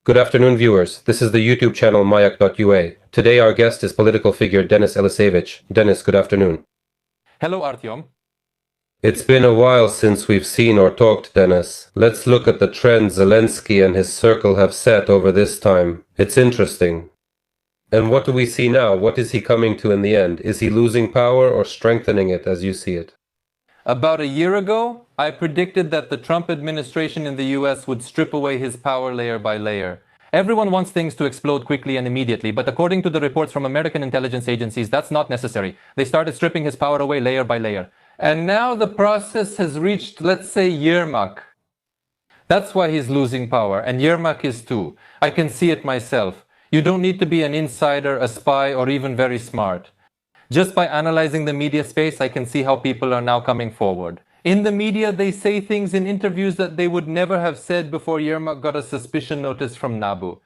Good afternoon, viewers. This is the YouTube channel Mayak.ua. Today our guest is political figure Denis Elisevich. Denis, good afternoon. Hello, Artyom. It's been a while since we've seen or talked, Denis. Let's look at the trend Zelensky and his circle have set over this time. It's interesting. And what do we see now? What is he coming to in the end? Is he losing power or strengthening it as you see it? About a year ago, I predicted that the Trump administration in the US would strip away his power layer by layer. Everyone wants things to explode quickly and immediately, but according to the reports from American intelligence agencies, that's not necessary. They started stripping his power away layer by layer. And now the process has reached, let's say, Yermak. That's why he's losing power, and Yermak is too. I can see it myself. You don't need to be an insider, a spy, or even very smart. Just by analyzing the media space, I can see how people are now coming forward. In the media, they say things in interviews that they would never have said before Yermak got a suspicion notice from Nabu.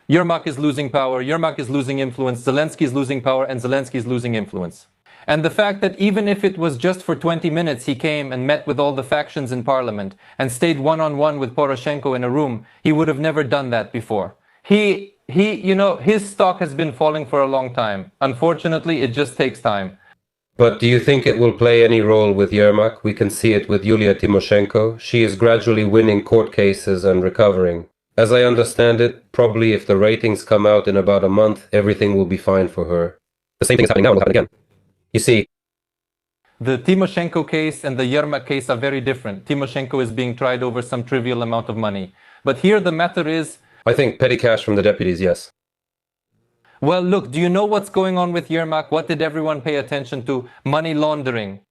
Yermak is losing power, Yermak is losing influence, Zelensky is losing power, and Zelensky is losing influence. And the fact that even if it was just for 20 minutes he came and met with all the factions in parliament and stayed one-on-one with Poroshenko in a room, he would have never done that before. His stock has been falling for a long time. Unfortunately, it just takes time. But do you think it will play any role with Yermak? We can see it with Yulia Tymoshenko. She is gradually winning court cases and recovering. As I understand it, probably if the ratings come out in about a month, everything will be fine for her. The same thing is happening now and will happen again. You see, the Tymoshenko case and the Yermak case are very different. Tymoshenko is being tried over some trivial amount of money. But here the matter is, I think petty cash from the deputies, yes. Well, look, do you know what's going on with Yermak? What did everyone pay attention to? Money laundering.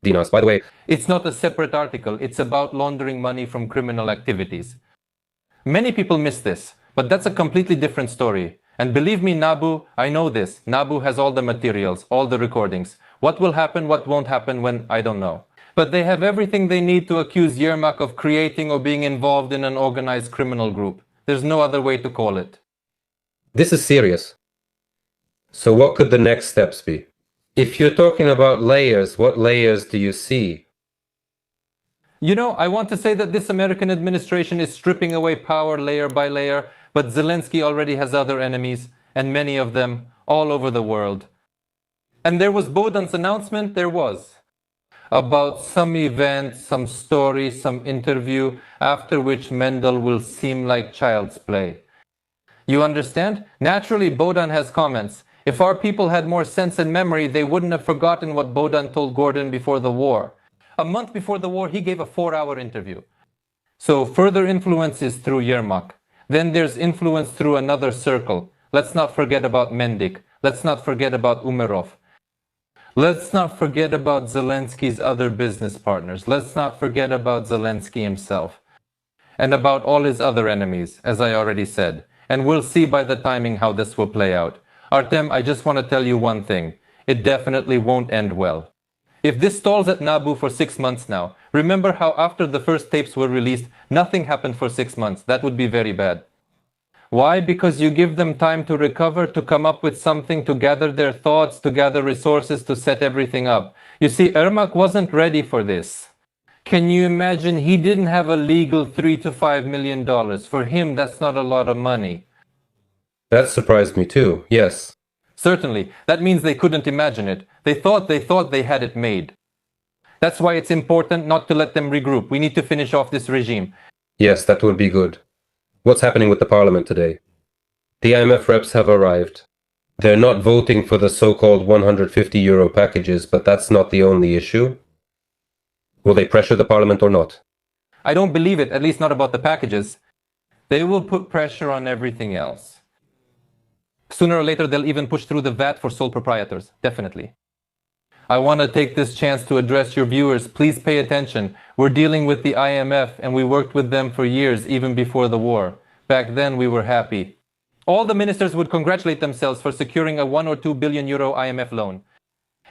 Dinos, by the way. It's not a separate article. It's about laundering money from criminal activities. Many people miss this, but that's a completely different story. And believe me, Nabu, I know this. Nabu has all the materials, all the recordings. What will happen, what won't happen when, I don't know. But they have everything they need to accuse Yermak of creating or being involved in an organized criminal group. There's no other way to call it. This is serious. So what could the next steps be? If you're talking about layers, what layers do you see? You know, I want to say that this American administration is stripping away power layer by layer, but Zelensky already has other enemies, and many of them, all over the world. And there was Bohdan's announcement, about some event, some story, some interview, after which Mendel will seem like child's play. You understand? Naturally, Bohdan has comments. If our people had more sense and memory, they wouldn't have forgotten what Bohdan told Gordon before the war. A month before the war, he gave a 4-hour interview. So further influence is through Yermak. Then there's influence through another circle. Let's not forget about Mendik. Let's not forget about Umerov. Let's not forget about Zelensky's other business partners. Let's not forget about Zelensky himself. And about all his other enemies, as I already said. And we'll see by the timing how this will play out. Artem, I just want to tell you one thing. It definitely won't end well. If this stalls at Nabu for 6 months now, remember how after the first tapes were released, nothing happened for 6 months. That would be very bad. Why? Because you give them time to recover, to come up with something, to gather their thoughts, to gather resources, to set everything up. You see, Yermak wasn't ready for this. Can you imagine? He didn't have a legal $3 to $5 million. For him, that's not a lot of money. That surprised me too, yes. Certainly. That means they couldn't imagine it. They thought they had it made. That's why it's important not to let them regroup. We need to finish off this regime. Yes, that would be good. What's happening with the parliament today? The IMF reps have arrived. They're not voting for the so-called €150 packages, but that's not the only issue. Will they pressure the parliament or not? I don't believe it, at least not about the packages. They will put pressure on everything else. Sooner or later, they'll even push through the VAT for sole proprietors, definitely. I want to take this chance to address your viewers. Please pay attention. We're dealing with the IMF, and we worked with them for years, even before the war. Back then, we were happy. All the ministers would congratulate themselves for securing a €1 or €2 billion IMF loan.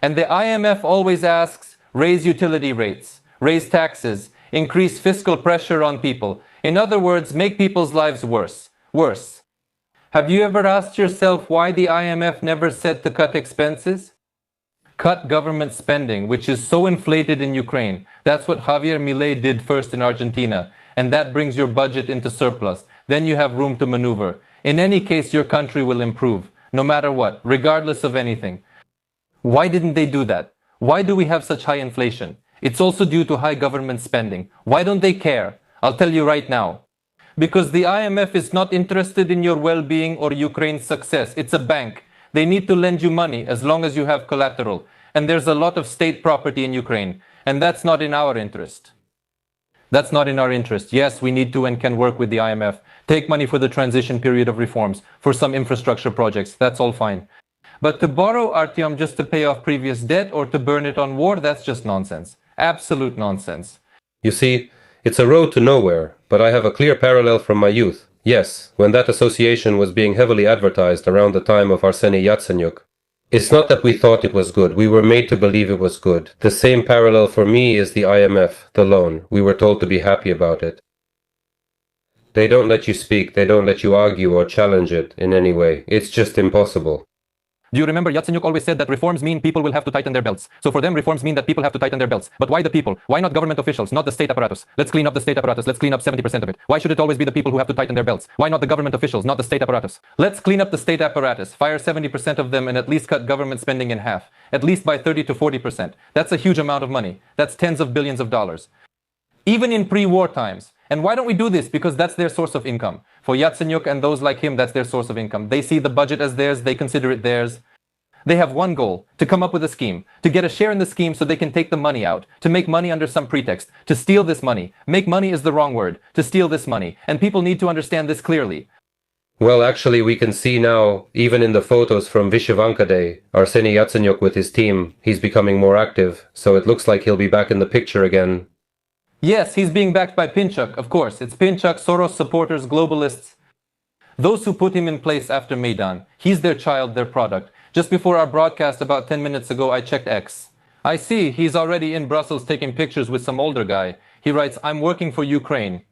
And the IMF always asks, raise utility rates, raise taxes, increase fiscal pressure on people. In other words, make people's lives worse. Have you ever asked yourself why the IMF never said to cut expenses? Cut government spending, which is so inflated in Ukraine. That's what Javier Milei did first in Argentina. And that brings your budget into surplus. then you have room to maneuver. In any case, your country will improve, no matter what, regardless of anything. Why didn't they do that? Why do we have such high inflation? It's also due to high government spending. Why don't they care? I'll tell you right now. Because the IMF is not interested in your well-being or Ukraine's success. It's a bank. They need to lend you money as long as you have collateral. And there's a lot of state property in Ukraine. And that's not in our interest. That's not in our interest. Yes, we need to and can work with the IMF. Take money for the transition period of reforms, for some infrastructure projects. That's all fine. But to borrow, Artyom, just to pay off previous debt or to burn it on war, that's just nonsense. Absolute nonsense. You see, it's a road to nowhere, but I have a clear parallel from my youth. Yes, when that association was being heavily advertised around the time of Arseny Yatsenyuk. It's not that we thought it was good, we were made to believe it was good. The same parallel for me is the IMF, the loan. We were told to be happy about it. They don't let you speak, they don't let you argue or challenge it in any way. It's just impossible. Do you remember Yatsenyuk always said that reforms mean people will have to tighten their belts? So for them, reforms mean that people have to tighten their belts. But why the people? Why not government officials, not the state apparatus? Let's clean up the state apparatus. Let's clean up 70% of it. Why should it always be the people who have to tighten their belts? Why not the government officials, not the state apparatus? Let's clean up the state apparatus, fire 70% of them, and at least cut government spending in half. At least by 30 to 40%. That's a huge amount of money. That's tens of billions of dollars. Even in pre-war times. And why don't we do this? Because that's their source of income. For Yatsenyuk and those like him, that's their source of income. They see the budget as theirs. They consider it theirs. They have one goal, to come up with a scheme, to get a share in the scheme so they can take the money out, to make money under some pretext, to steal this money. Make money is the wrong word, to steal this money. And people need to understand this clearly. Well, actually, we can see now, even in the photos from Vyshyvanka Day, Arseny Yatsenyuk with his team, he's becoming more active, so it looks like he'll be back in the picture again. Yes, he's being backed by Pinchuk, of course. It's Pinchuk, Soros supporters, globalists. Those who put him in place after Maidan. He's their child, their product. Just before our broadcast about 10 minutes ago, I checked X. I see he's already in Brussels taking pictures with some older guy. He writes, "I'm working for Ukraine."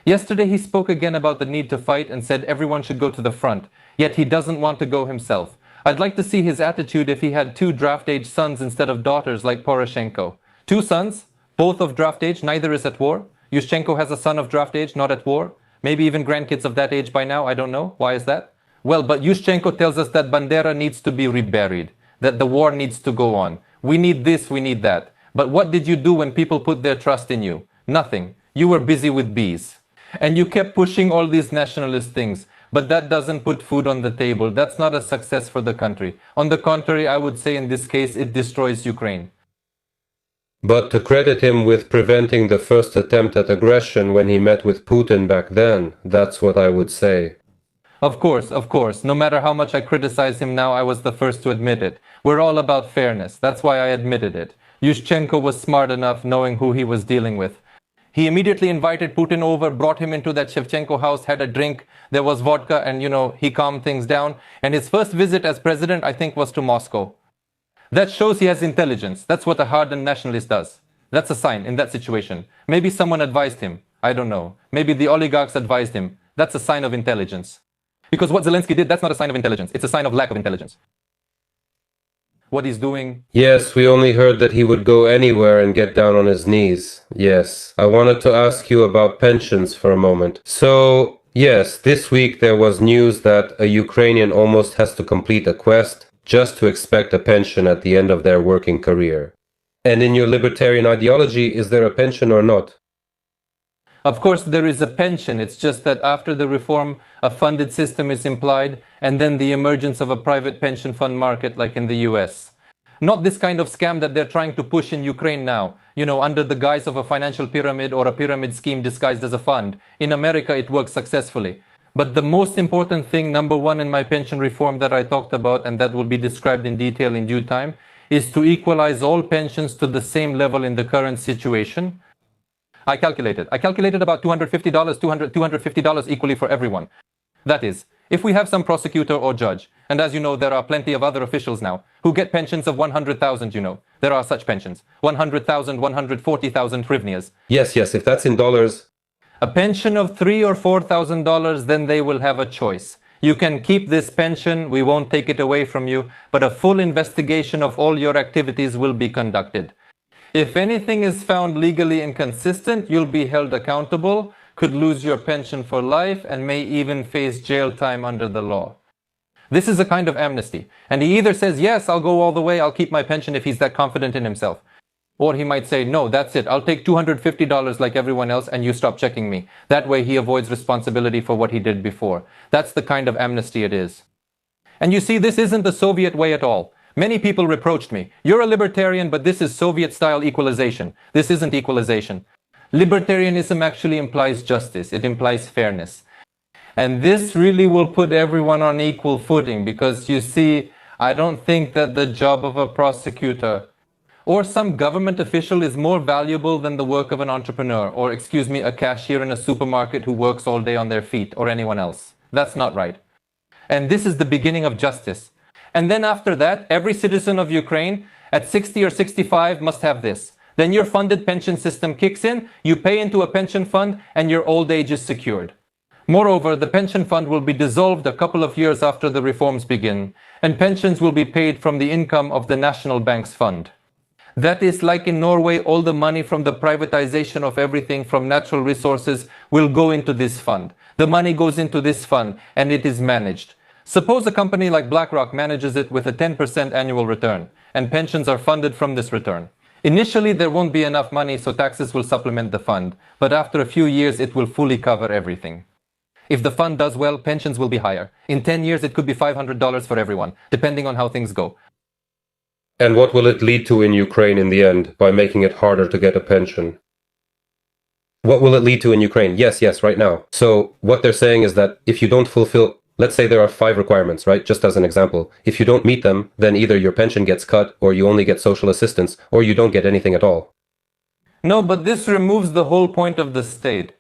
Yesterday he spoke again about the need to fight and said everyone should go to the front, yet he doesn't want to go himself. I'd like to see his attitude if he had 2 draft-age sons instead of daughters like Poroshenko. 2 sons, both of draft age, neither is at war. Yushchenko has a son of draft age, not at war. Maybe even grandkids of that age by now, I don't know. Why is that? Well, but Yushchenko tells us that Bandera needs to be reburied, that the war needs to go on. We need this, we need that. But what did you do when people put their trust in you? Nothing. You were busy with bees. And you kept pushing all these nationalist things. But that doesn't put food on the table. That's not a success for the country. On the contrary, I would say in this case, it destroys Ukraine. But to credit him with preventing the first attempt at aggression when he met with Putin back then, that's what I would say. Of course. No matter how much I criticize him now, I was the first to admit it. We're all about fairness. That's why I admitted it. Yushchenko was smart enough knowing who he was dealing with. He immediately invited Putin over, brought him into that Shevchenko house, had a drink. There was vodka and, he calmed things down. And his first visit as president, I think, was to Moscow. That shows he has intelligence. That's what a hardened nationalist does. That's a sign in that situation. Maybe someone advised him. I don't know. Maybe the oligarchs advised him. That's a sign of intelligence. Because what Zelensky did, that's not a sign of intelligence. It's a sign of lack of intelligence. What he's doing... Yes, we only heard that he would go anywhere and get down on his knees. Yes, I wanted to ask you about pensions for a moment. So, yes, this week there was news that a Ukrainian almost has to complete a quest just to expect a pension at the end of their working career. And in your libertarian ideology, is there a pension or not? Of course, there is a pension. It's just that after the reform, a funded system is implied, and then the emergence of a private pension fund market like in the US. Not this kind of scam that they're trying to push in Ukraine now, under the guise of a financial pyramid or a pyramid scheme disguised as a fund. In America, it works successfully. But the most important thing, number one, in my pension reform that I talked about, and that will be described in detail in due time, is to equalize all pensions to the same level in the current situation. I calculated about $250, $250 equally for everyone. That is, if we have some prosecutor or judge, and as you know, there are plenty of other officials now who get pensions of 100,000, There are such pensions. 100,000, 140,000 hryvnias. Yes, if that's in dollars. A pension of $3,000 or $4,000, then they will have a choice. You can keep this pension, we won't take it away from you, but a full investigation of all your activities will be conducted. If anything is found legally inconsistent, you'll be held accountable, could lose your pension for life and may even face jail time under the law. This is a kind of amnesty. And he either says, yes, I'll go all the way, I'll keep my pension if he's that confident in himself. Or he might say, no, that's it, I'll take $250 like everyone else and you stop checking me. That way he avoids responsibility for what he did before. That's the kind of amnesty it is. And you see, this isn't the Soviet way at all. Many people reproached me. You're a libertarian, but this is Soviet-style equalization. This isn't equalization. Libertarianism actually implies justice. It implies fairness. And this really will put everyone on equal footing because, you see, I don't think that the job of a prosecutor or some government official is more valuable than the work of an entrepreneur or, a cashier in a supermarket who works all day on their feet or anyone else. That's not right. And this is the beginning of justice. And then after that, every citizen of Ukraine at 60 or 65 must have this. Then your funded pension system kicks in, you pay into a pension fund, and your old age is secured. Moreover, the pension fund will be dissolved a couple of years after the reforms begin, and pensions will be paid from the income of the National Bank's fund. That is, like in Norway, all the money from the privatization of everything from natural resources will go into this fund. The money goes into this fund, and it is managed. Suppose a company like BlackRock manages it with a 10% annual return, and pensions are funded from this return. Initially, there won't be enough money, so taxes will supplement the fund, but after a few years, it will fully cover everything. If the fund does well, pensions will be higher. In 10 years, it could be $500 for everyone, depending on how things go. And what will it lead to in Ukraine in the end by making it harder to get a pension? What will it lead to in Ukraine? Yes, right now. So what they're saying is that if you don't fulfill, let's say there are 5 requirements, right? Just as an example. If you don't meet them, then either your pension gets cut, or you only get social assistance, or you don't get anything at all. No, but this removes the whole point of the state.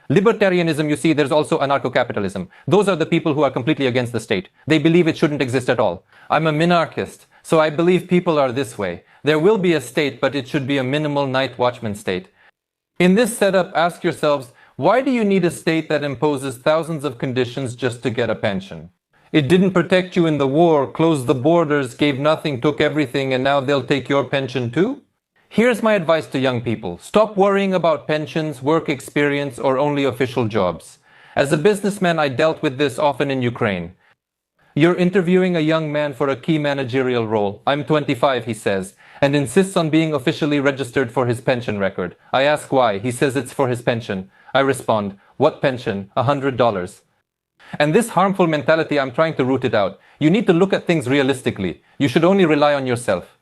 Libertarianism, you see, there's also anarcho-capitalism. Those are the people who are completely against the state. They believe it shouldn't exist at all. I'm a minarchist, so I believe people are this way. There will be a state, but it should be a minimal night watchman state. In this setup, ask yourselves, why do you need a state that imposes thousands of conditions just to get a pension? It didn't protect you in the war, closed the borders, gave nothing, took everything, and now they'll take your pension too? Here's my advice to young people. Stop worrying about pensions, work experience, or only official jobs. As a businessman, I dealt with this often in Ukraine. You're interviewing a young man for a key managerial role. I'm 25, he says, and insists on being officially registered for his pension record. I ask why. He says it's for his pension. I respond, what pension? $100. And this harmful mentality, I'm trying to root it out. You need to look at things realistically. You should only rely on yourself.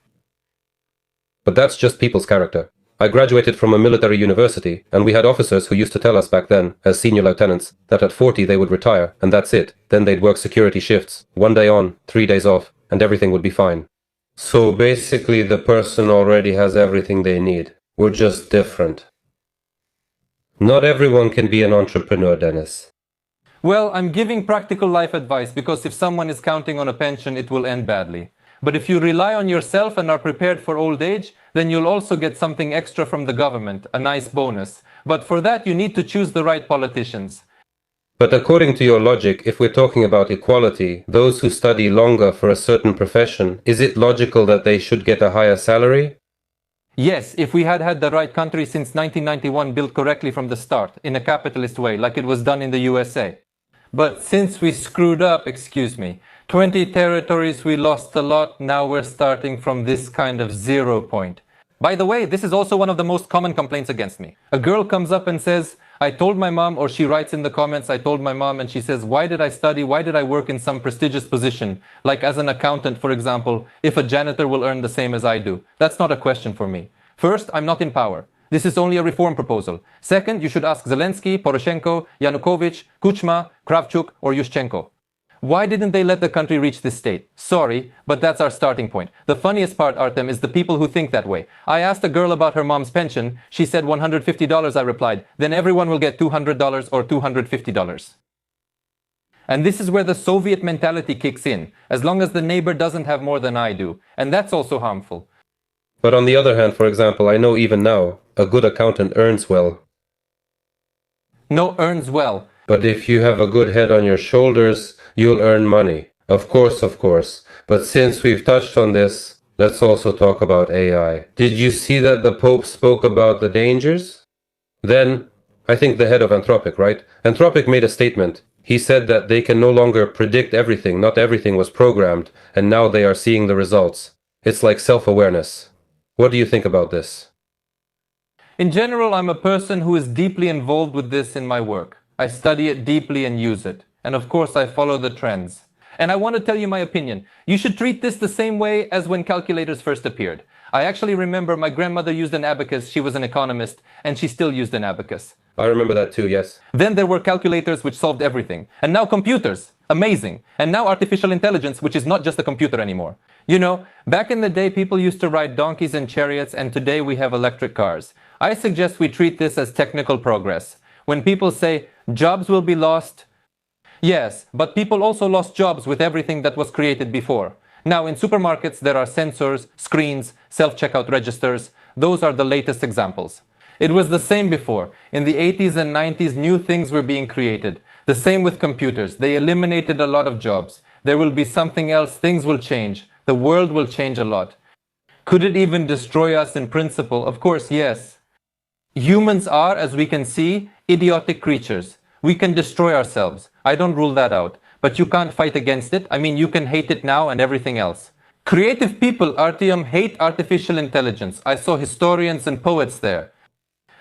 But that's just people's character. I graduated from a military university, and we had officers who used to tell us back then, as senior lieutenants, that at 40 they would retire, and that's it. Then they'd work security shifts, 1 day on, 3 days off, and everything would be fine. So basically the person already has everything they need. We're just different. Not everyone can be an entrepreneur, Dennis. Well, I'm giving practical life advice because if someone is counting on a pension, it will end badly. But if you rely on yourself and are prepared for old age, then you'll also get something extra from the government, a nice bonus. But for that, you need to choose the right politicians. But according to your logic, if we're talking about equality, those who study longer for a certain profession, is it logical that they should get a higher salary? Yes, if we had had the right country since 1991 built correctly from the start, in a capitalist way, like it was done in the USA. But since we screwed up, 20 territories, we lost a lot, now we're starting from this kind of 0 point. By the way, this is also one of the most common complaints against me. A girl comes up and says, I told my mom, or she writes in the comments, I told my mom, and she says, why did I study, why did I work in some prestigious position, like as an accountant, for example, if a janitor will earn the same as I do? That's not a question for me. First, I'm not in power. This is only a reform proposal. Second, you should ask Zelensky, Poroshenko, Yanukovych, Kuchma, Kravchuk, or Yushchenko. Why didn't they let the country reach this state? Sorry, but that's our starting point. The funniest part, Artem, is the people who think that way. I asked a girl about her mom's pension. She said $150, I replied. Then everyone will get $200 or $250. And this is where the Soviet mentality kicks in, as long as the neighbor doesn't have more than I do. And that's also harmful. But on the other hand, for example, I know even now, a good accountant earns well. No, earns well. But if you have a good head on your shoulders, you'll earn money. Of course. But since we've touched on this, let's also talk about AI. Did you see that the Pope spoke about the dangers? Then, I think the head of Anthropic, right? Anthropic made a statement. He said that they can no longer predict everything, not everything was programmed, and now they are seeing the results. It's like self-awareness. What do you think about this? In general, I'm a person who is deeply involved with this in my work. I study it deeply and use it. And of course, I follow the trends. And I want to tell you my opinion. You should treat this the same way as when calculators first appeared. I actually remember my grandmother used an abacus. She was an economist, and she still used an abacus. I remember that too, yes. Then there were calculators which solved everything. And now computers. Amazing. And now artificial intelligence, which is not just a computer anymore. You know, back in the day, people used to ride donkeys and chariots, and today we have electric cars. I suggest we treat this as technical progress. When people say, jobs will be lost, yes, but people also lost jobs with everything that was created before. Now, in supermarkets, there are sensors, screens, self-checkout registers. Those are the latest examples. It was the same before. In the 80s and 90s, new things were being created. The same with computers. They eliminated a lot of jobs. There will be something else. Things will change. The world will change a lot. Could it even destroy us in principle? Of course, yes. Humans are, as we can see, idiotic creatures. We can destroy ourselves. I don't rule that out. But you can't fight against it. I mean, you can hate it now and everything else. Creative people, Artyom, hate artificial intelligence. I saw historians and poets there.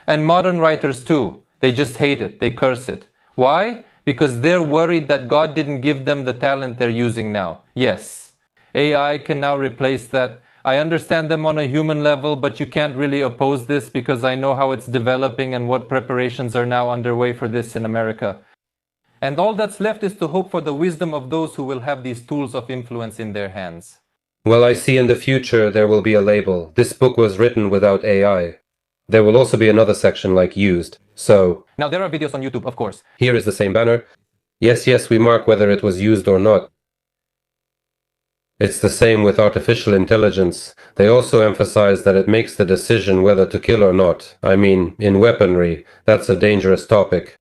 And modern writers too. They just hate it. They curse it. Why? Because they're worried that God didn't give them the talent they're using now. Yes, AI can now replace that. I understand them on a human level, but you can't really oppose this because I know how it's developing and what preparations are now underway for this in America. And all that's left is to hope for the wisdom of those who will have these tools of influence in their hands. Well, I see in the future there will be a label. This book was written without AI. There will also be another section like used. So, now there are videos on YouTube, of course. Here is the same banner. Yes, we mark whether it was used or not. It's the same with artificial intelligence. They also emphasize that it makes the decision whether to kill or not. I mean, in weaponry, that's a dangerous topic.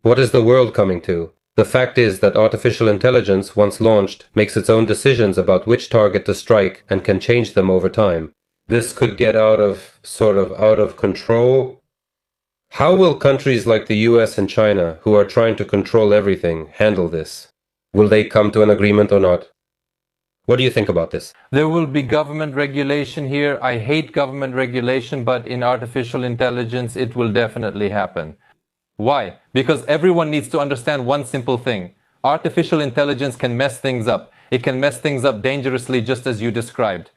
What is the world coming to? The fact is that artificial intelligence, once launched, makes its own decisions about which target to strike and can change them over time. This could get out of control. How will countries like the US and China, who are trying to control everything, handle this? Will they come to an agreement or not? What do you think about this? There will be government regulation here. I hate government regulation, but in artificial intelligence, it will definitely happen. Why? Because everyone needs to understand one simple thing. Artificial intelligence can mess things up. It can mess things up dangerously, just as you described.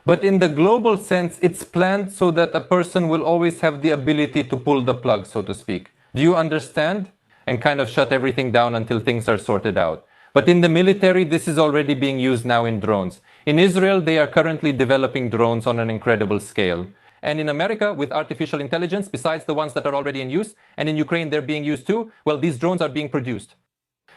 But in the global sense, it's planned so that a person will always have the ability to pull the plug, so to speak. Do you understand? And kind of shut everything down until things are sorted out. But in the military, this is already being used now in drones. In Israel, they are currently developing drones on an incredible scale. And in America, with artificial intelligence, besides the ones that are already in use, and in Ukraine they're being used too, well, these drones are being produced.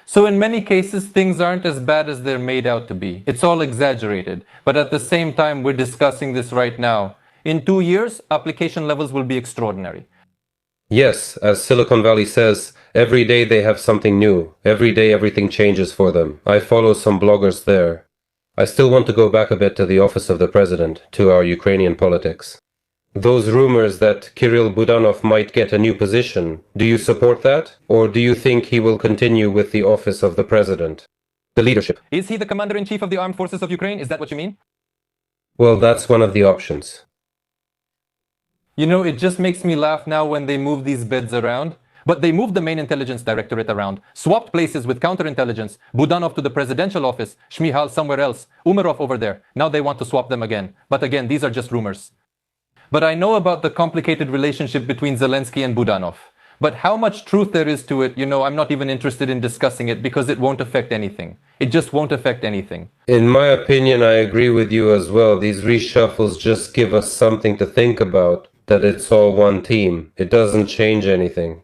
So in many cases, things aren't as bad as they're made out to be. It's all exaggerated. But at the same time, we're discussing this right now. In 2 years, application levels will be extraordinary. Yes, as Silicon Valley says, every day they have something new. Every day everything changes for them. I follow some bloggers there. I still want to go back a bit to the office of the president, to our Ukrainian politics. Those rumors that Kirill Budanov might get a new position, do you support that? Or do you think he will continue with the office of the president? The leadership. Is he the commander-in-chief of the armed forces of Ukraine? Is that what you mean? Well, that's one of the options. You know, it just makes me laugh now when they move these beds around. But they moved the main intelligence directorate around, swapped places with counterintelligence, Budanov to the presidential office, Shmihal somewhere else, Umerov over there. Now they want to swap them again. But again, these are just rumors. But I know about the complicated relationship between Zelensky and Budanov. But how much truth there is to it, you know, I'm not even interested in discussing it because it won't affect anything. It just won't affect anything. In my opinion, I agree with you as well. These reshuffles just give us something to think about, that it's all one team. It doesn't change anything.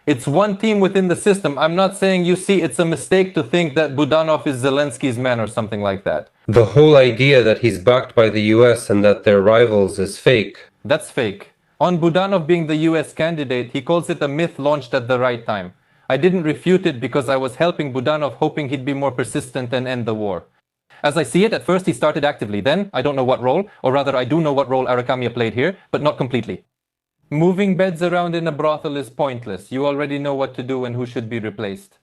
It's one team within the system. I'm not saying, you see, it's a mistake to think that Budanov is Zelensky's man or something like that. The whole idea that he's backed by the US and that they're rivals is fake. That's fake. On Budanov being the US candidate, he calls it a myth launched at the right time. I didn't refute it because I was helping Budanov, hoping he'd be more persistent and end the war. As I see it, at first he started actively. Then, I don't know what role, or rather I do know what role Arakamia played here, but not completely. Moving beds around in a brothel is pointless. You already know what to do and who should be replaced.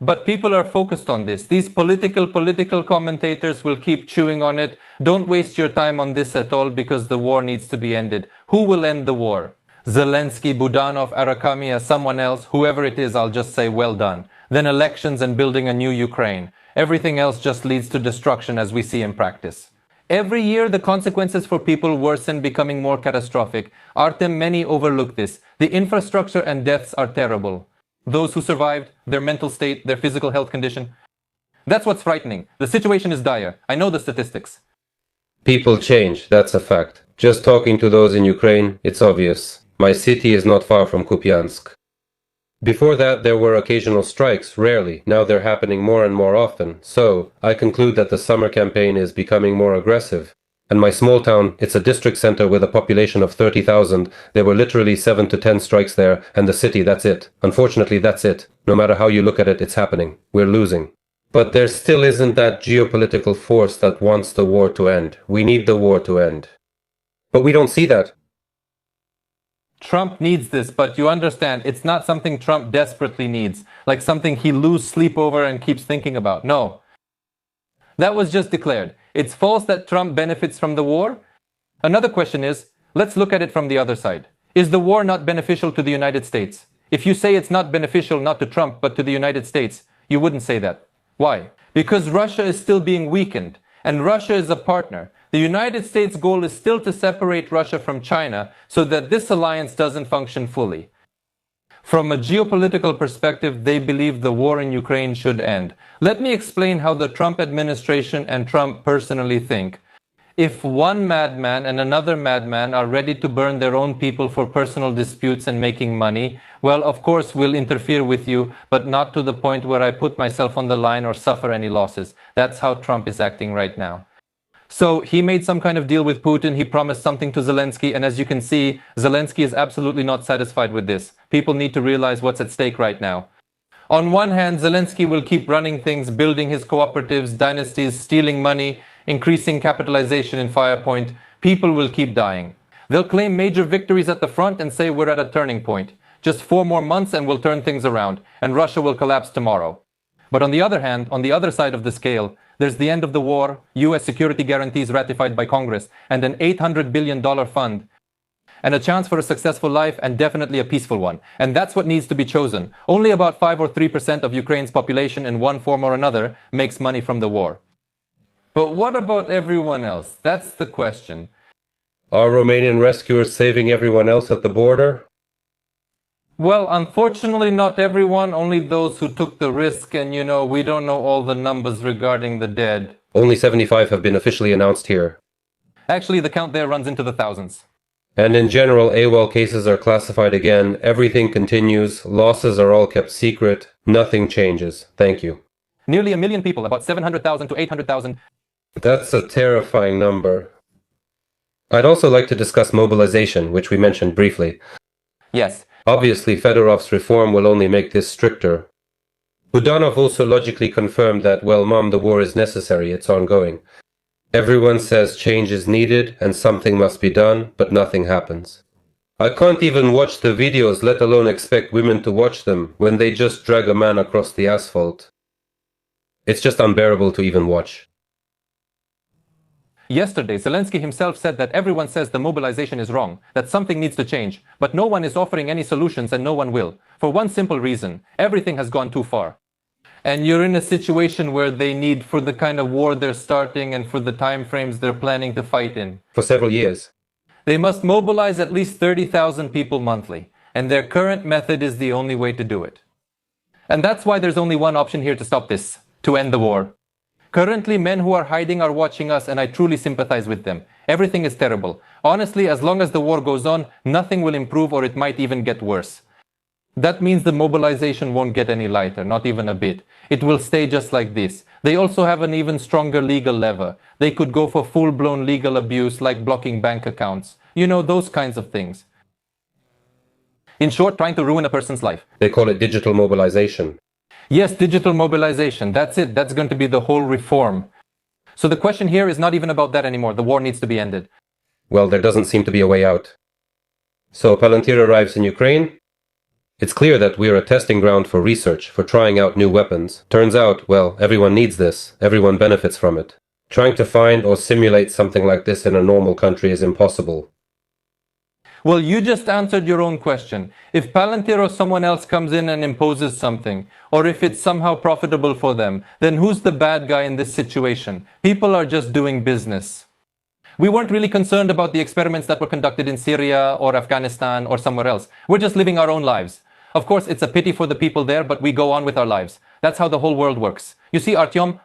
But people are focused on this. These political commentators will keep chewing on it. Don't waste your time on this at all because the war needs to be ended. Who will end the war? Zelensky, Budanov, Arakamiya, someone else, whoever it is, I'll just say well done. Then elections and building a new Ukraine. Everything else just leads to destruction as we see in practice. Every year, the consequences for people worsen, becoming more catastrophic. Artem, many overlook this. The infrastructure and deaths are terrible. Those who survived, their mental state, their physical health condition. That's what's frightening. The situation is dire. I know the statistics. People change, that's a fact. Just talking to those in Ukraine, it's obvious. My city is not far from Kupiansk. Before that, there were occasional strikes, rarely. Now they're happening more and more often. So, I conclude that the summer campaign is becoming more aggressive. And my small town, it's a district center with a population of 30,000. There were literally 7 to 10 strikes there, and the city, that's it. Unfortunately, that's it. No matter how you look at it, it's happening. We're losing. But there still isn't that geopolitical force that wants the war to end. We need the war to end. But we don't see that. Trump needs this, but you understand, it's not something Trump desperately needs, like something he loses sleep over and keeps thinking about. No. That was just declared. It's false that Trump benefits from the war. Another question is, let's look at it from the other side. Is the war not beneficial to the United States? If you say it's not beneficial not to Trump, but to the United States, you wouldn't say that. Why? Because Russia is still being weakened, and Russia is a partner. The United States' goal is still to separate Russia from China so that this alliance doesn't function fully. From a geopolitical perspective, they believe the war in Ukraine should end. Let me explain how the Trump administration and Trump personally think. If one madman and another madman are ready to burn their own people for personal disputes and making money, well, of course, we'll interfere with you, but not to the point where I put myself on the line or suffer any losses. That's how Trump is acting right now. So he made some kind of deal with Putin, he promised something to Zelensky, and as you can see, Zelensky is absolutely not satisfied with this. People need to realize what's at stake right now. On one hand, Zelensky will keep running things, building his cooperatives, dynasties, stealing money, increasing capitalization in Firepoint. People will keep dying. They'll claim major victories at the front and say we're at a turning point. Just 4 more months and we'll turn things around, and Russia will collapse tomorrow. But on the other hand, on the other side of the scale, there's the end of the war, US security guarantees ratified by Congress, and an $800 billion fund, and a chance for a successful life and definitely a peaceful one. And that's what needs to be chosen. Only about 5 or 3% of Ukraine's population in one form or another makes money from the war. But what about everyone else? That's the question. Are Romanian rescuers saving everyone else at the border? Well, unfortunately not everyone, only those who took the risk, and we don't know all the numbers regarding the dead. Only 75 have been officially announced here. Actually, the count there runs into the thousands. And in general, AWOL cases are classified again, everything continues, losses are all kept secret, nothing changes. Thank you. Nearly 1 million people, about 700,000 to 800,000. That's a terrifying number. I'd also like to discuss mobilization, which we mentioned briefly. Yes. Obviously, Fedorov's reform will only make this stricter. Budanov also logically confirmed that, well, Mom, the war is necessary, it's ongoing. Everyone says change is needed and something must be done, but nothing happens. I can't even watch the videos, let alone expect women to watch them, when they just drag a man across the asphalt. It's just unbearable to even watch. Yesterday, Zelensky himself said that everyone says the mobilization is wrong, that something needs to change, but no one is offering any solutions and no one will. For one simple reason, everything has gone too far. And you're in a situation where they need, for the kind of war they're starting and for the time frames they're planning to fight in, For several years. they must mobilize at least 30,000 people monthly, and their current method is the only way to do it. And that's why there's only one option here to stop this, to end the war. Currently, men who are hiding are watching us, and I truly sympathize with them. Everything is terrible. Honestly, as long as the war goes on, nothing will improve or it might even get worse. That means the mobilization won't get any lighter, not even a bit. It will stay just like this. They also have an even stronger legal lever. They could go for full-blown legal abuse like blocking bank accounts. Those kinds of things. In short, trying to ruin a person's life. They call it digital mobilization. Yes, digital mobilization. That's it. That's going to be the whole reform. So the question here is not even about that anymore. The war needs to be ended. Well, there doesn't seem to be a way out. So Palantir arrives in Ukraine. It's clear that we're a testing ground for research, for trying out new weapons. Turns out, well, everyone needs this. Everyone benefits from it. Trying to find or simulate something like this in a normal country is impossible. Well, you just answered your own question. If Palantir or someone else comes in and imposes something, or if it's somehow profitable for them, then who's the bad guy in this situation? People are just doing business. We weren't really concerned about the experiments that were conducted in Syria or Afghanistan or somewhere else. We're just living our own lives. Of course, it's a pity for the people there, but we go on with our lives. That's how the whole world works. You see, Artyom,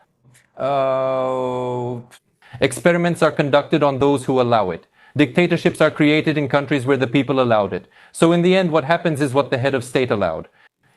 experiments are conducted on those who allow it. Dictatorships are created in countries where the people allowed it. So in the end, what happens is what the head of state allowed.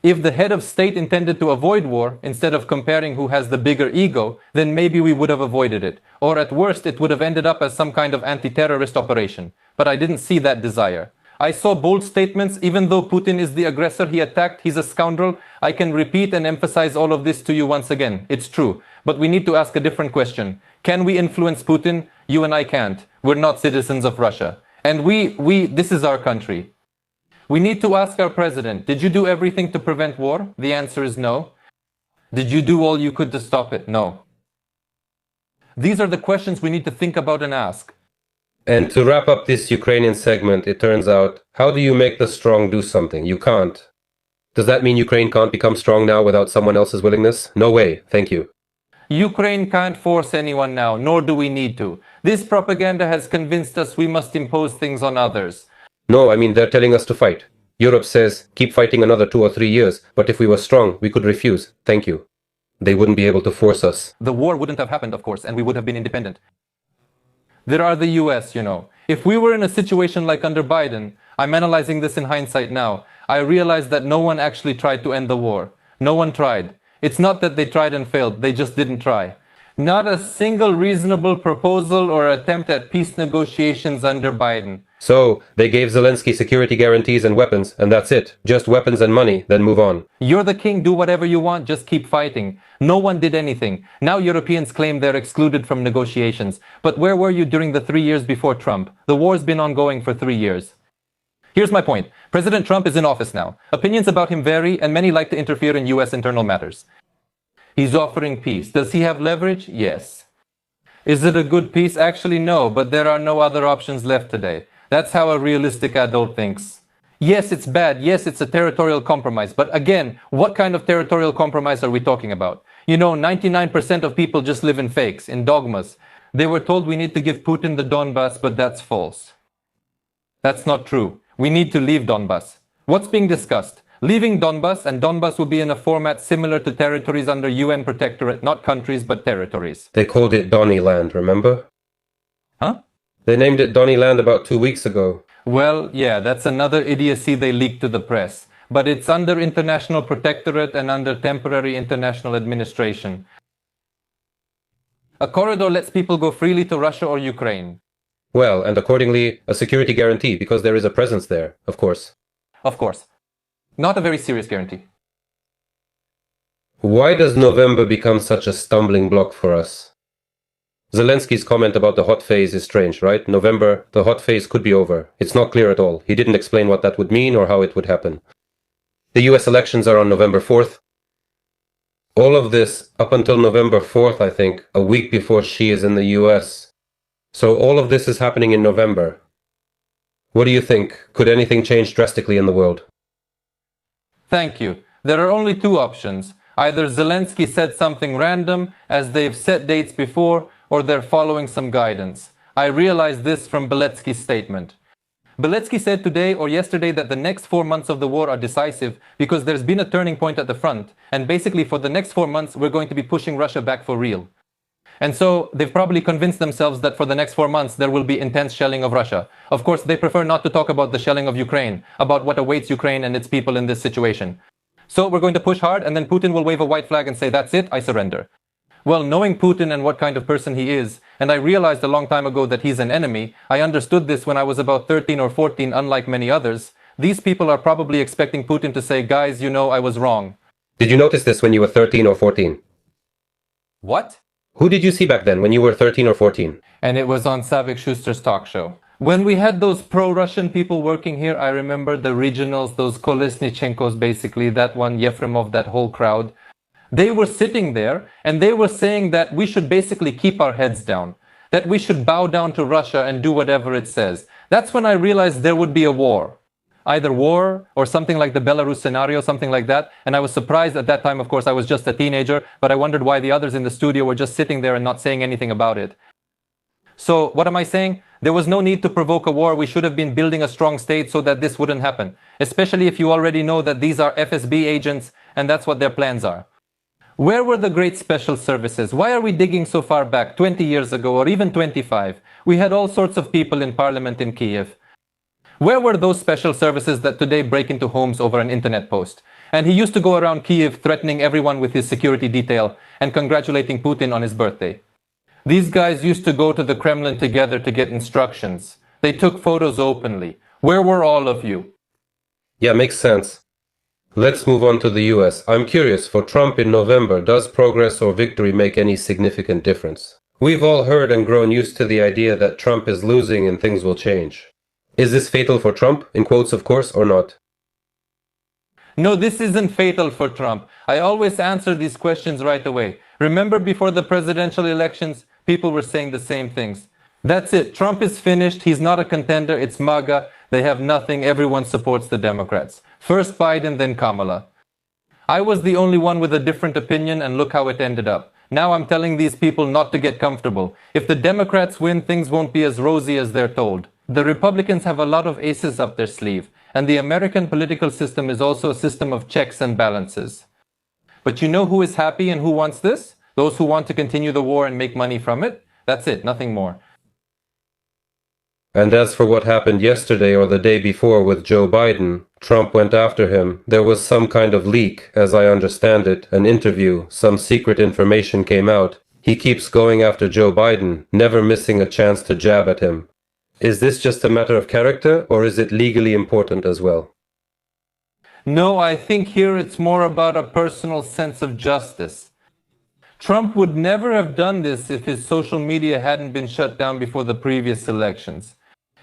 If the head of state intended to avoid war, instead of comparing who has the bigger ego, then maybe we would have avoided it. Or at worst, it would have ended up as some kind of anti-terrorist operation. But I didn't see that desire. I saw bold statements. Even though Putin is the aggressor he attacked, he's a scoundrel. I can repeat and emphasize all of this to you once again. It's true. But we need to ask a different question. Can we influence Putin? You and I can't. We're not citizens of Russia. And this is our country. We need to ask our president, did you do everything to prevent war? The answer is no. Did you do all you could to stop it? No. These are the questions we need to think about and ask. And to wrap up this Ukrainian segment, it turns out, how do you make the strong do something? You can't. Does that mean Ukraine can't become strong now without someone else's willingness? No way. Thank you. Ukraine can't force anyone now, nor do we need to. This propaganda has convinced us we must impose things on others. No, I mean, they're telling us to fight. Europe says, keep fighting another 2 or 3 years, but if we were strong, we could refuse. Thank you. They wouldn't be able to force us. The war wouldn't have happened, of course, and we would have been independent. There are the US, you know. If we were in a situation like under Biden, I'm analyzing this in hindsight now, I realized that no one actually tried to end the war. No one tried. It's not that they tried and failed, they just didn't try. Not a single reasonable proposal or attempt at peace negotiations under Biden. So, they gave Zelensky security guarantees and weapons, and that's it. Just weapons and money, then move on. You're the king, do whatever you want, just keep fighting. No one did anything. Now Europeans claim they're excluded from negotiations. But where were you during the 3 years before Trump? The war's been ongoing for 3 years. Here's my point. President Trump is in office now. Opinions about him vary, and many like to interfere in US internal matters. He's offering peace. Does he have leverage? Yes. Is it a good peace? Actually, no, but there are no other options left today. That's how a realistic adult thinks. Yes, it's bad. Yes, it's a territorial compromise. But again, what kind of territorial compromise are we talking about? You know, 99% of people just live in fakes, in dogmas. They were told we need to give Putin the Donbas, but that's false. That's not true. We need to leave Donbas. What's being discussed? Leaving Donbas, and Donbas will be in a format similar to territories under UN protectorate, not countries, but territories. They called it Donny Land, remember? Huh? They named it Donny Land about 2 weeks ago. Well, yeah, that's another idiocy they leaked to the press. But it's under international protectorate and under temporary international administration. A corridor lets people go freely to Russia or Ukraine. Well, and accordingly, a security guarantee, because there is a presence there, of course. Of course. Not a very serious guarantee. Why does November become such a stumbling block for us? Zelensky's comment about the hot phase is strange, right? November, the hot phase could be over. It's not clear at all. He didn't explain what that would mean or how it would happen. The US elections are on November 4th. All of this up until November 4th, I think, a week before she is in the US. So all of this is happening in November. What do you think? Could anything change drastically in the world? Thank you. There are only two options. Either Zelensky said something random, as they've set dates before, or they're following some guidance. I realized this from Beletsky's statement. Beletsky said today or yesterday that the next 4 months of the war are decisive because there's been a turning point at the front, and basically for the next 4 months we're going to be pushing Russia back for real. And so they've probably convinced themselves that for the next 4 months there will be intense shelling of Russia. Of course, they prefer not to talk about the shelling of Ukraine, about what awaits Ukraine and its people in this situation. So we're going to push hard, and then Putin will wave a white flag and say, that's it, I surrender. Well, knowing Putin and what kind of person he is, and I realized a long time ago that he's an enemy, I understood this when I was about 13 or 14, unlike many others, these people are probably expecting Putin to say, guys, you know, I was wrong. Did you notice this when you were 13 or 14? What? Who did you see back then when you were 13 or 14? And it was on Savik Schuster's talk show. When we had those pro-Russian people working here, I remember the regionals, those Kolesnichenkos, basically, that one, Yefremov, that whole crowd. They were sitting there and they were saying that we should basically keep our heads down, that we should bow down to Russia and do whatever it says. That's when I realized there would be a war. Either war or something like the Belarus scenario, something like that. And I was surprised at that time, of course, I was just a teenager, but I wondered why the others in the studio were just sitting there and not saying anything about it. So what am I saying? There was no need to provoke a war. We should have been building a strong state so that this wouldn't happen, especially if you already know that these are FSB agents and that's what their plans are. Where were the great special services? Why are we digging so far back, 20 years ago or even 25? We had all sorts of people in parliament in Kiev. Where were those special services that today break into homes over an internet post? And he used to go around Kiev threatening everyone with his security detail and congratulating Putin on his birthday. These guys used to go to the Kremlin together to get instructions. They took photos openly. Where were all of you? Yeah, makes sense. Let's move on to the US. I'm curious, for Trump in November, does progress or victory make any significant difference? We've all heard and grown used to the idea that Trump is losing and things will change. Is this fatal for Trump, in quotes of course, or not? No, this isn't fatal for Trump. I always answer these questions right away. Remember before the presidential elections, people were saying the same things. That's it. Trump is finished. He's not a contender. It's MAGA. They have nothing. Everyone supports the Democrats. First Biden, then Kamala. I was the only one with a different opinion, and look how it ended up. Now I'm telling these people not to get comfortable. If the Democrats win, things won't be as rosy as they're told. The Republicans have a lot of aces up their sleeve, and the American political system is also a system of checks and balances. But you know who is happy and who wants this? Those who want to continue the war and make money from it. That's it, nothing more. And as for what happened yesterday or the day before with Joe Biden, Trump went after him. There was some kind of leak, as I understand it, an interview, some secret information came out. He keeps going after Joe Biden, never missing a chance to jab at him. Is this just a matter of character, or is it legally important as well? No, I think here it's more about a personal sense of justice. Trump would never have done this if his social media hadn't been shut down before the previous elections.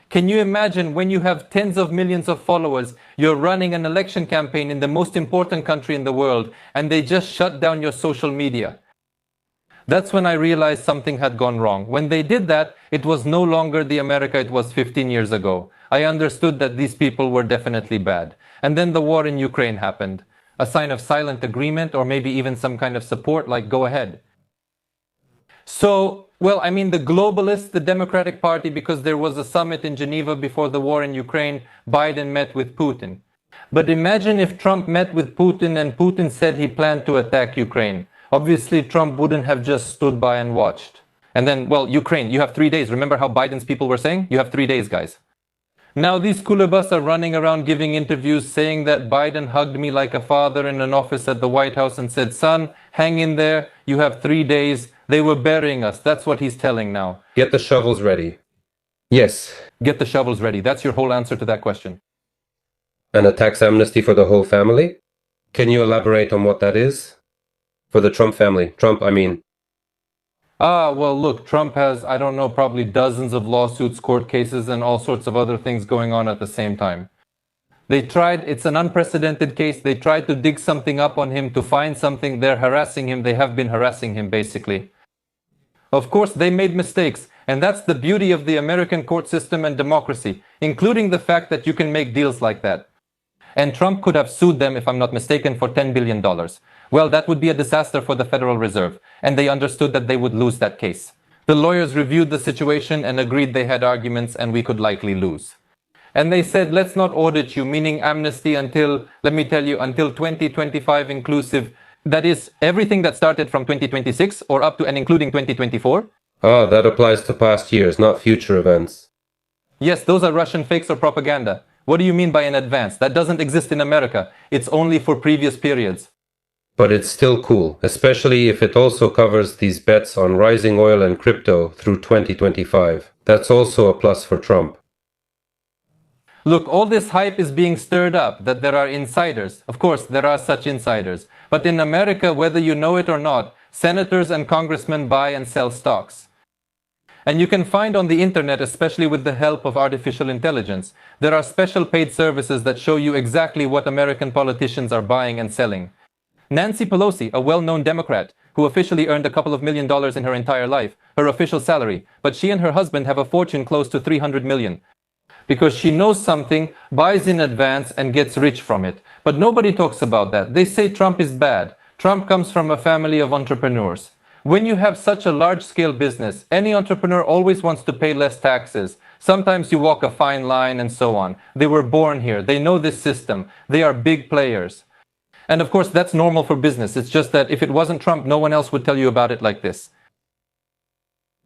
Can you imagine when you have tens of millions of followers, you're running an election campaign in the most important country in the world, and they just shut down your social media? That's when I realized something had gone wrong. When they did that, it was no longer the America it was 15 years ago. I understood that these people were definitely bad. And then the war in Ukraine happened. A sign of silent agreement, or maybe even some kind of support, like go ahead. So, well, I mean the globalists, the Democratic Party, because there was a summit in Geneva before the war in Ukraine, Biden met with Putin. But imagine if Trump met with Putin and Putin said he planned to attack Ukraine. Obviously, Trump wouldn't have just stood by and watched. And then, well, Ukraine, you have 3 days. Remember how Biden's people were saying? You have 3 days, guys. Now these kulabas are running around giving interviews saying that Biden hugged me like a father in an office at the White House and said, son, hang in there. You have 3 days. They were burying us. That's what he's telling now. Get the shovels ready. Yes. Get the shovels ready. That's your whole answer to that question. And a tax amnesty for the whole family? Can you elaborate on what that is? For the Trump family. Trump, I mean. Well, look, Trump has, I don't know, probably dozens of lawsuits, court cases, and all sorts of other things going on at the same time. They tried, it's an unprecedented case, they tried to dig something up on him to find something, they're harassing him, they have been harassing him, basically. Of course, they made mistakes, and that's the beauty of the American court system and democracy, including the fact that you can make deals like that. And Trump could have sued them, if I'm not mistaken, for $10 billion. Well, that would be a disaster for the Federal Reserve, and they understood that they would lose that case. The lawyers reviewed the situation and agreed they had arguments and we could likely lose. And they said, let's not audit you, meaning amnesty until, let me tell you, until 2025 inclusive. That is, everything that started from 2026 or up to and including 2024. That applies to past years, not future events. Yes, those are Russian fakes or propaganda. What do you mean by in advance? That doesn't exist in America. It's only for previous periods. But it's still cool, especially if it also covers these bets on rising oil and crypto through 2025. That's also a plus for Trump. Look, all this hype is being stirred up, that there are insiders. Of course, there are such insiders. But in America, whether you know it or not, senators and congressmen buy and sell stocks. And you can find on the internet, especially with the help of artificial intelligence, there are special paid services that show you exactly what American politicians are buying and selling. Nancy Pelosi, a well-known Democrat, who officially earned a couple of $1 million in her entire life, her official salary, but she and her husband have a fortune close to $300 million. Because she knows something, buys in advance, and gets rich from it. But nobody talks about that. They say Trump is bad. Trump comes from a family of entrepreneurs. When you have such a large-scale business, any entrepreneur always wants to pay less taxes. Sometimes you walk a fine line and so on. They were born here. They know this system. They are big players. And of course, that's normal for business. It's just that if it wasn't Trump, no one else would tell you about it like this.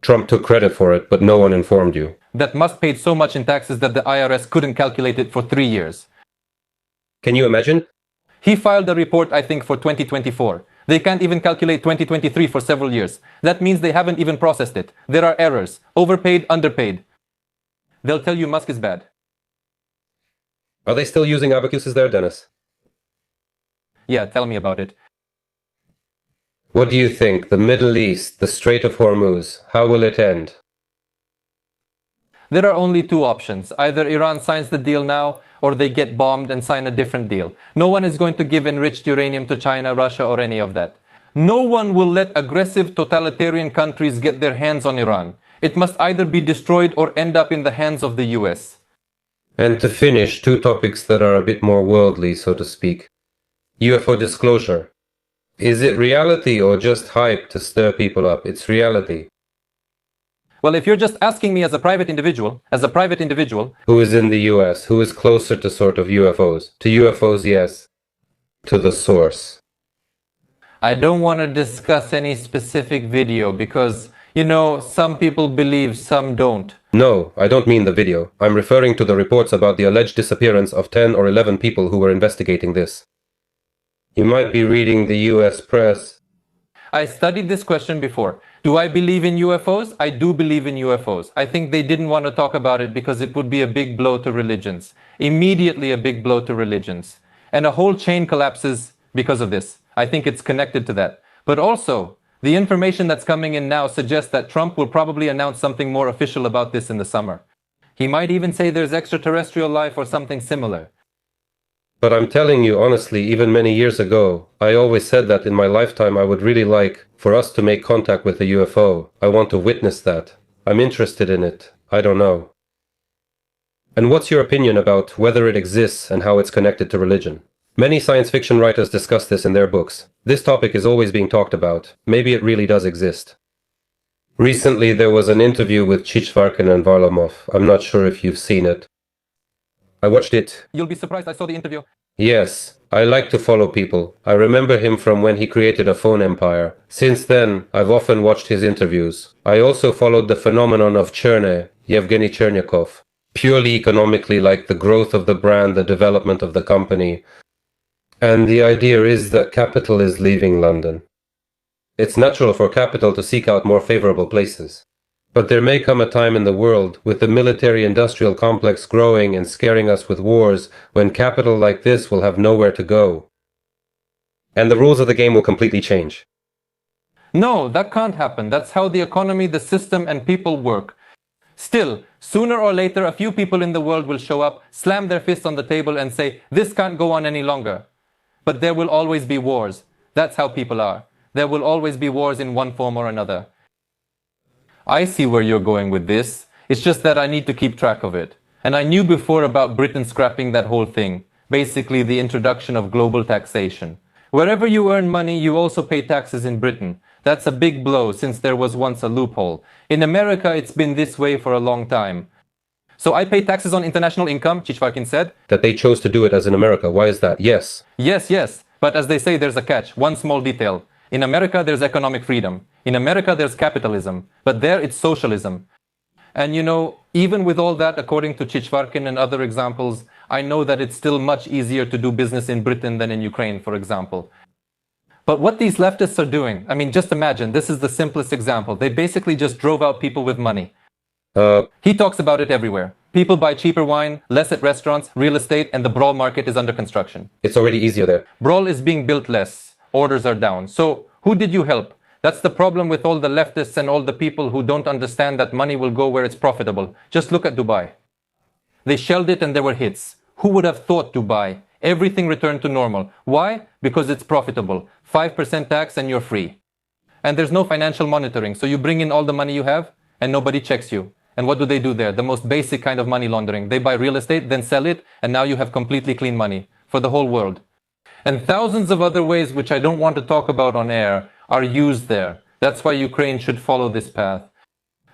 Trump took credit for it, but no one informed you. That Musk paid so much in taxes that the IRS couldn't calculate it for 3 years. Can you imagine? He filed a report, I think, for 2024. They can't even calculate 2023 for several years. That means they haven't even processed it. There are errors. Overpaid, underpaid. They'll tell you Musk is bad. Are they still using abacuses there, Dennis? Yeah, tell me about it. What do you think? The Middle East, the Strait of Hormuz, how will it end? There are only two options. Either Iran signs the deal now, or they get bombed and sign a different deal. No one is going to give enriched uranium to China, Russia, or any of that. No one will let aggressive totalitarian countries get their hands on Iran. It must either be destroyed or end up in the hands of the US. And to finish, two topics that are a bit more worldly, so to speak. UFO disclosure. Is it reality or just hype to stir people up? It's reality. Well, if you're just asking me as a private individual, Who is in the US? Who is closer to sort of UFOs? To UFOs, yes. To the source. I don't want to discuss any specific video because, you know, some people believe, some don't. No, I don't mean the video. I'm referring to the reports about the alleged disappearance of 10 or 11 people who were investigating this. You might be reading the US press. I studied this question before. Do I believe in UFOs? I do believe in UFOs. I think they didn't want to talk about it because it would be a big blow to religions. Immediately a big blow to religions. And a whole chain collapses because of this. I think it's connected to that. But also, the information that's coming in now suggests that Trump will probably announce something more official about this in the summer. He might even say there's extraterrestrial life or something similar. But I'm telling you honestly, even many years ago, I always said that in my lifetime I would really like for us to make contact with a UFO. I want to witness that. I'm interested in it. I don't know. And what's your opinion about whether it exists and how it's connected to religion? Many science fiction writers discuss this in their books. This topic is always being talked about. Maybe it really does exist. Recently there was an interview with Chichvarkin and Varlamov. I'm not sure if you've seen it. I watched it. You'll be surprised I saw the interview. Yes, I like to follow people. I remember him from when he created a phone empire. Since then, I've often watched his interviews. I also followed the phenomenon of Cherne, Yevgeny Chernyakov. Purely economically, like the growth of the brand, the development of the company. And the idea is that capital is leaving London. It's natural for capital to seek out more favorable places. But there may come a time in the world, with the military-industrial complex growing and scaring us with wars, when capital like this will have nowhere to go. And the rules of the game will completely change. No, that can't happen. That's how the economy, the system, and people work. Still, sooner or later, a few people in the world will show up, slam their fists on the table and say, this can't go on any longer. But there will always be wars. That's how people are. There will always be wars in one form or another. I see where you're going with this. It's just that I need to keep track of it. And I knew before about Britain scrapping that whole thing. Basically, the introduction of global taxation. Wherever you earn money, you also pay taxes in Britain. That's a big blow since there was once a loophole. In America, it's been this way for a long time. So I pay taxes on international income, Chichvarkin said. That they chose to do it as in America. Why is that? Yes. Yes. But as they say, there's a catch. One small detail. In America, there's economic freedom. In America, there's capitalism. But there, it's socialism. And you know, even with all that, according to Chichvarkin and other examples, I know that it's still much easier to do business in Britain than in Ukraine, for example. But what these leftists are doing, I mean, just imagine, this is the simplest example. They basically just drove out people with money. He talks about it everywhere. People buy cheaper wine, less at restaurants, real estate, and the Brawl market is under construction. It's already easier there. Brawl is being built less. Orders are down. So who did you help? That's the problem with all the leftists and all the people who don't understand that money will go where it's profitable. Just look at Dubai. They shelled it and there were hits. Who would have thought Dubai? Everything returned to normal. Why? Because it's profitable. 5% tax and you're free. And there's no financial monitoring. So you bring in all the money you have and nobody checks you. And what do they do there? The most basic kind of money laundering. They buy real estate, then sell it, and now you have completely clean money for the whole world. And thousands of other ways, which I don't want to talk about on air, are used there. That's why Ukraine should follow this path.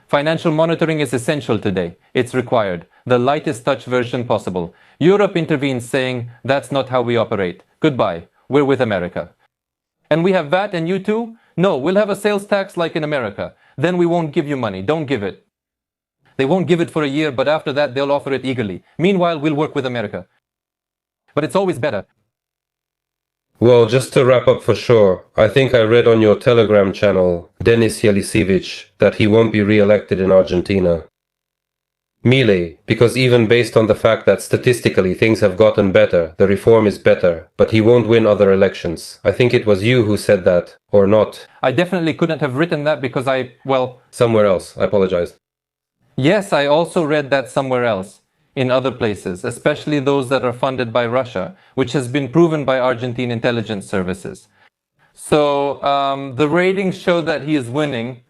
Financial monitoring is essential today. It's required. The lightest touch version possible. Europe intervenes saying, that's not how we operate. Goodbye. We're with America. And we have VAT and you too? No, we'll have a sales tax like in America. Then we won't give you money. Don't give it. They won't give it for a year, but after that, they'll offer it eagerly. Meanwhile, we'll work with America. But it's always better. Well, just to wrap up for sure, I think I read on your Telegram channel, Denis Yelisevich, that he won't be re-elected in Argentina. Mile, because even based on the fact that statistically things have gotten better, the reform is better, but he won't win other elections. I think it was you who said that, or not. I definitely couldn't have written that because Somewhere else, I apologize. Yes, I also read that somewhere else, in other places, especially those that are funded by Russia, which has been proven by Argentine intelligence services. So the ratings show that he is winning.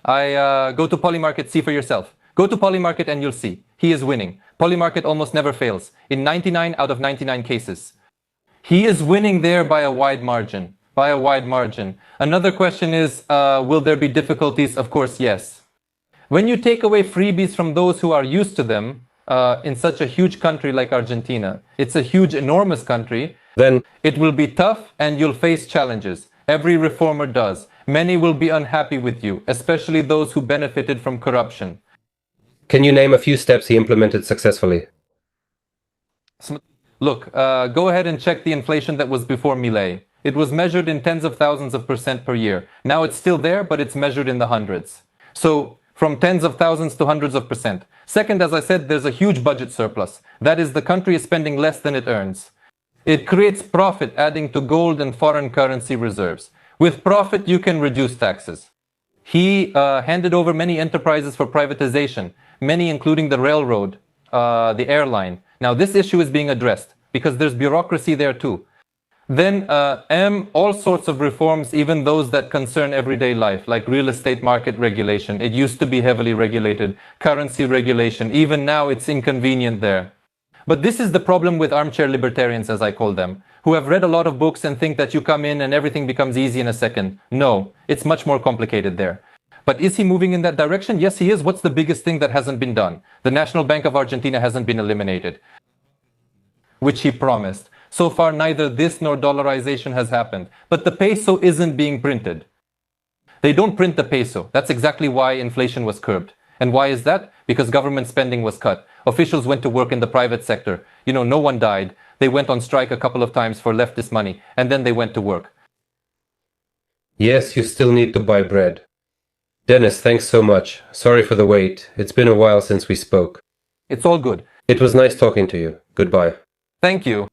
Go to Polymarket, see for yourself. Go to Polymarket and you'll see. He is winning. Polymarket almost never fails, in 99 out of 99 cases. He is winning there by a wide margin. By a wide margin. Another question is, will there be difficulties? Of course, yes. When you take away freebies from those who are used to them, in such a huge country like Argentina, it's a huge, enormous country, then it will be tough and you'll face challenges. Every reformer does. Many will be unhappy with you, especially those who benefited from corruption. Can you name a few steps he implemented successfully? Look, go ahead and check the inflation that was before Milei. It was measured in tens of thousands of percent per year. Now it's still there, but it's measured in the hundreds. So, from tens of thousands to hundreds of percent. Second, as I said, there's a huge budget surplus. That is, the country is spending less than it earns. It creates profit, adding to gold and foreign currency reserves. With profit, you can reduce taxes. He handed over many enterprises for privatization, many including the railroad, the airline. Now, this issue is being addressed because there's bureaucracy there too. Then all sorts of reforms, even those that concern everyday life, like real estate market regulation. It used to be heavily regulated. Currency regulation. Even now it's inconvenient there. But this is the problem with armchair libertarians, as I call them, who have read a lot of books and think that you come in and everything becomes easy in a second. No, it's much more complicated there. But is he moving in that direction? Yes, he is. What's the biggest thing that hasn't been done? The National Bank of Argentina hasn't been eliminated, which he promised. So far, neither this nor dollarization has happened. But the peso isn't being printed. They don't print the peso. That's exactly why inflation was curbed. And why is that? Because government spending was cut. Officials went to work in the private sector. You know, no one died. They went on strike a couple of times for leftist money. And then they went to work. Yes, you still need to buy bread. Dennis, thanks so much. Sorry for the wait. It's been a while since we spoke. It's all good. It was nice talking to you. Goodbye. Thank you.